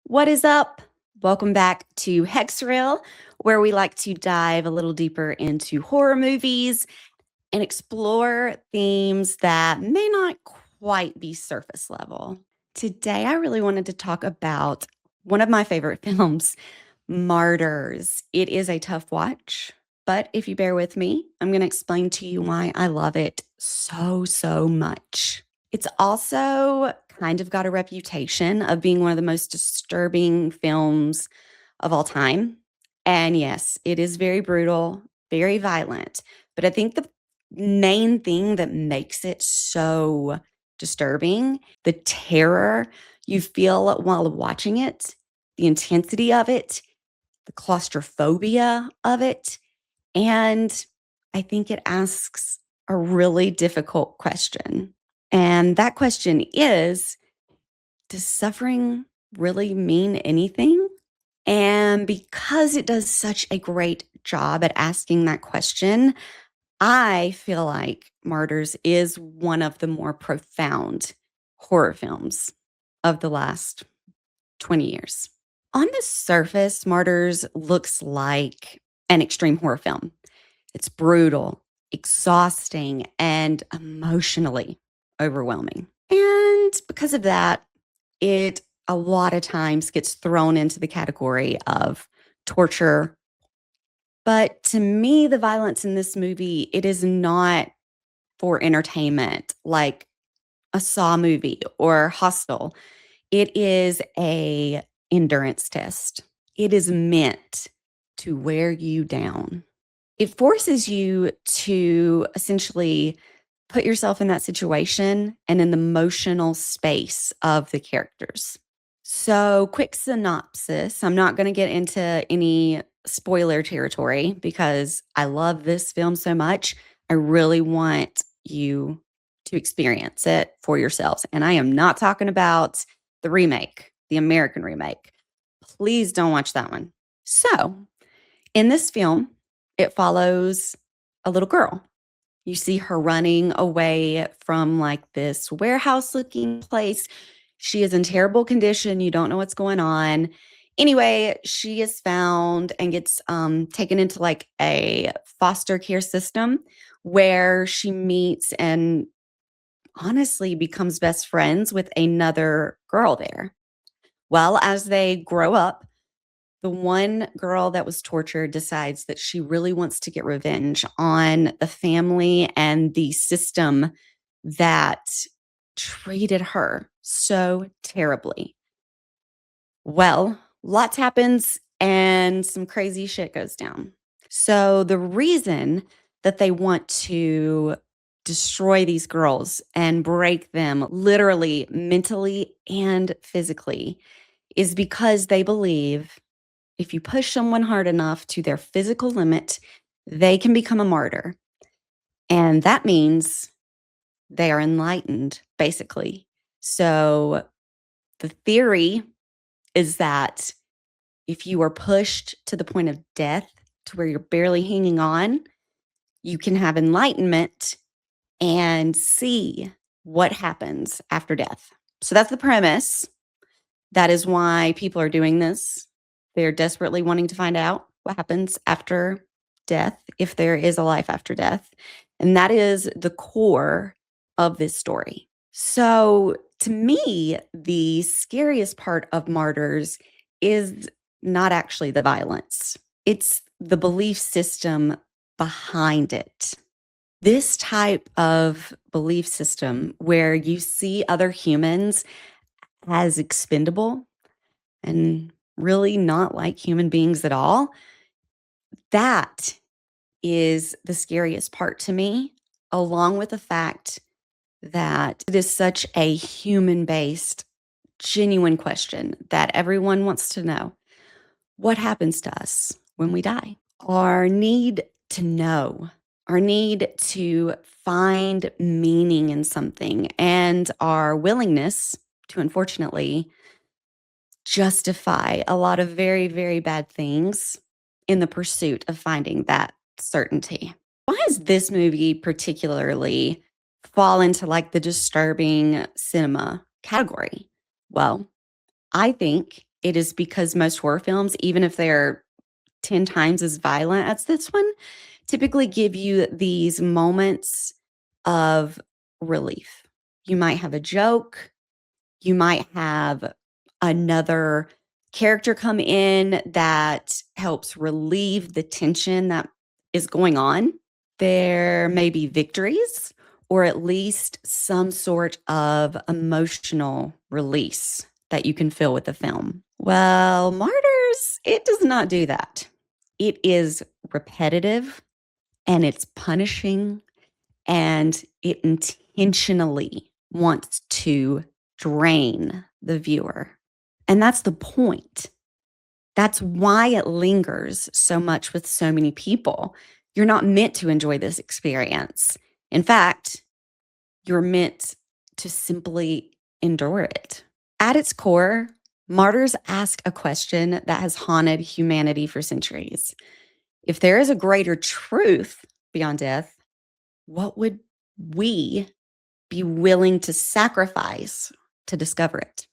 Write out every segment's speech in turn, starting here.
What is up? Welcome back to Hexreel, where we like to dive a little deeper into horror movies and explore themes that may not quite be surface level. Today, I really wanted to talk about one of my favorite films, Martyrs. It is a tough watch, but if you bear with me, I'm going to explain to you why I love it so much. It's also kind of got a reputation of being one of the most disturbing films of all time. And yes, it is very brutal, very violent. But I think the main thing that makes it so disturbing, the terror you feel while watching it, the intensity of it, the claustrophobia of it. And I think it asks a really difficult question. And that question is, does suffering really mean anything? And because it does such a great job at asking that question, I feel like Martyrs is one of the more profound horror films of the last 20 years. On the surface, Martyrs looks like an extreme horror film. It's brutal, exhausting, and emotionally overwhelming. And because of that, it a lot of times gets thrown into the category of torture. But to me, the violence in this movie, it is not for entertainment like a Saw movie or Hostel. It is a endurance test. It is meant to wear you down. It forces you to essentially put yourself in that situation and in the emotional space of the characters. So, quick synopsis. I'm not going to get into any spoiler territory because I love this film so much. I really want you to experience it for yourselves. And I am not talking about the remake, the American remake. Please don't watch that one. So, in this film, it follows a little girl. You see her running away from like this warehouse looking place. She is in terrible condition. You don't know what's going on. Anyway, she is found and gets taken into like a foster care system where she meets and honestly becomes best friends with another girl there. Well, as they grow up, the one girl that was tortured decides that she really wants to get revenge on the family and the system that treated her so terribly. Well, lots happens and some crazy shit goes down. So, the reason that they want to destroy these girls and break them literally, mentally, and physically is because they believe if you push someone hard enough to their physical limit, they can become a martyr. And that means they are enlightened, basically. So the theory is that if you are pushed to the point of death to where you're barely hanging on, you can have enlightenment and see what happens after death. So that's the premise. That is why people are doing this. They're desperately wanting to find out what happens after death, if there is a life after death. And that is the core of this story. So, to me, the scariest part of Martyrs is not actually the violence, it's the belief system behind it. This type of belief system where you see other humans as expendable and really not like human beings at all, that is the scariest part to me, along with the fact that it is such a human based, genuine question that everyone wants to know. What happens to us when we die? Our need to know, our need to find meaning in something, and our willingness to, unfortunately, justify a lot of very bad things in the pursuit of finding that certainty. Why does this movie particularly fall into like the disturbing cinema category? Well, I think it is because most horror films, even if they're 10 times as violent as this one, typically give you these moments of relief. You might have a joke, you might have another character come in that helps relieve the tension that is going on. There may be victories or at least some sort of emotional release that you can feel with the film. Well, Martyrs, it does not do that. It is repetitive and it's punishing and it intentionally wants to drain the viewer. And that's the point. That's why it lingers so much with so many people. You're not meant to enjoy this experience. In fact, you're meant to simply endure it. At its core, Martyrs ask a question that has haunted humanity for centuries. If there is a greater truth beyond death, what would we be willing to sacrifice to discover it?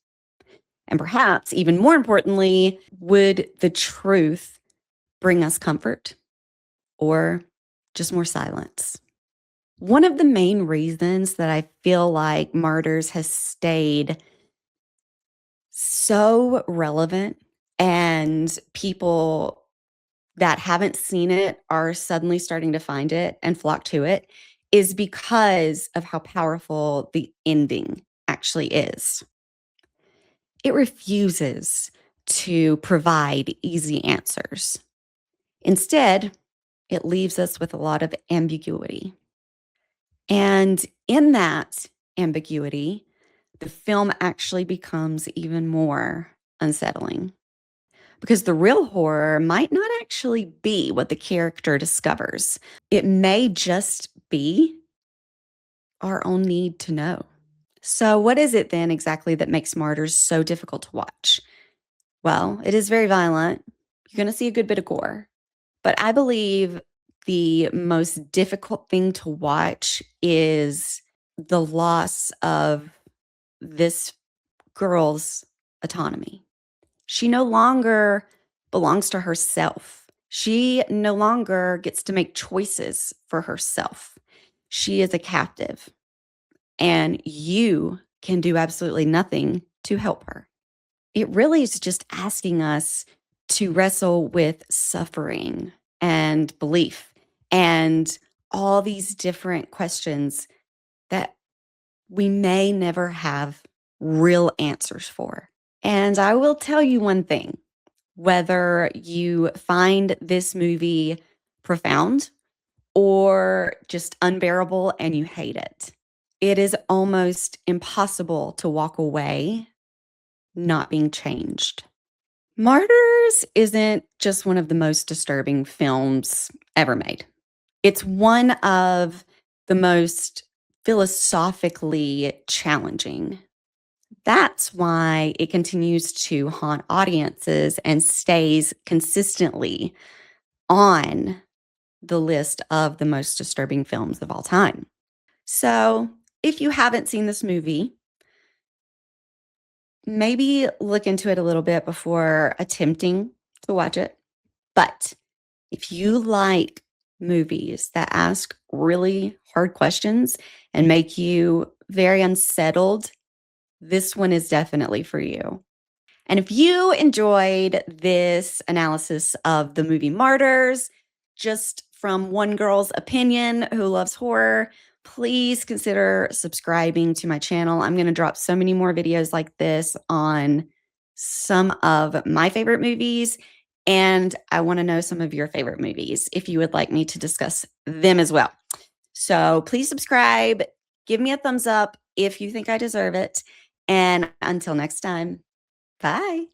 And perhaps even more importantly, would the truth bring us comfort or just more silence? One of the main reasons that I feel like Martyrs has stayed so relevant and people that haven't seen it are suddenly starting to find it and flock to it is because of how powerful the ending actually is. It refuses to provide easy answers. Instead, it leaves us with a lot of ambiguity. And in that ambiguity, the film actually becomes even more unsettling because the real horror might not actually be what the character discovers. It may just be our own need to know. So, what is it then exactly that makes Martyrs so difficult to watch? Well, it is very violent. You're going to see a good bit of gore. But I believe the most difficult thing to watch is the loss of this girl's autonomy. She no longer belongs to herself. She no longer gets to make choices for herself. She is a captive, and you can do absolutely nothing to help her. It really is just asking us to wrestle with suffering and belief and all these different questions that we may never have real answers for. And I will tell you one thing, whether you find this movie profound or just unbearable and you hate it, it is almost impossible to walk away not being changed. Martyrs isn't just one of the most disturbing films ever made. It's one of the most philosophically challenging. That's why it continues to haunt audiences and stays consistently on the list of the most disturbing films of all time. So, if you haven't seen this movie, maybe look into it a little bit before attempting to watch it. But if you like movies that ask really hard questions and make you very unsettled, this one is definitely for you. And if you enjoyed this analysis of the movie Martyrs, just from one girl's opinion who loves horror, please consider subscribing to my channel. I'm going to drop so many more videos like this on some of my favorite movies. And I want to know some of your favorite movies if you would like me to discuss them as well. So please subscribe, give me a thumbs up if you think I deserve it. And until next time, bye.